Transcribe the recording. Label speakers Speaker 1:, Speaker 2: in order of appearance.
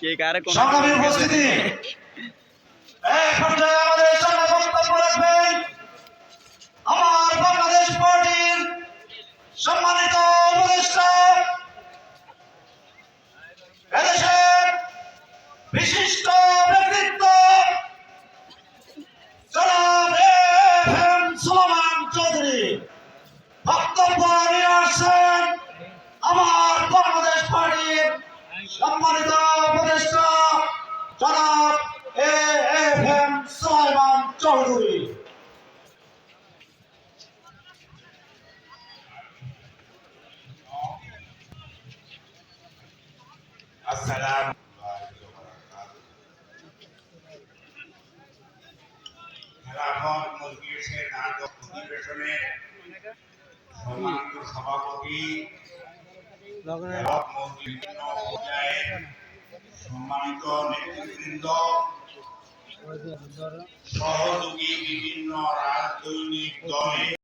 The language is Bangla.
Speaker 1: কে কারে কোন
Speaker 2: সংগ্রামী উপস্থিতি এই পর্যায়ে আমাদের সামনে বক্তব্য রাখবেন আমার বাংলাদেশ পার্টির সম্মানিত উপদেষ্টা এদেশের বিশিষ্ট ব্যক্তিত্ব জনাব এ.এফ.এম. সুলেমান চৌধুরী। বক্তব্য নিয়ে আসছেন আমার বাংলাদেশ পার্টির সম্মানিত উপদেষ্টা জনাব এ.এফ.এম. সুলেমান চৌধুরী।
Speaker 3: আসসালামু খেলাফত মজলিসের নাটক অধিবেশনে সম্মানিত সভাপতি খেলাফত মজলিস পর্যায়ের সম্মানিত নেতৃবৃন্দ, সহযোগী বিভিন্ন রাজনৈতিক দলের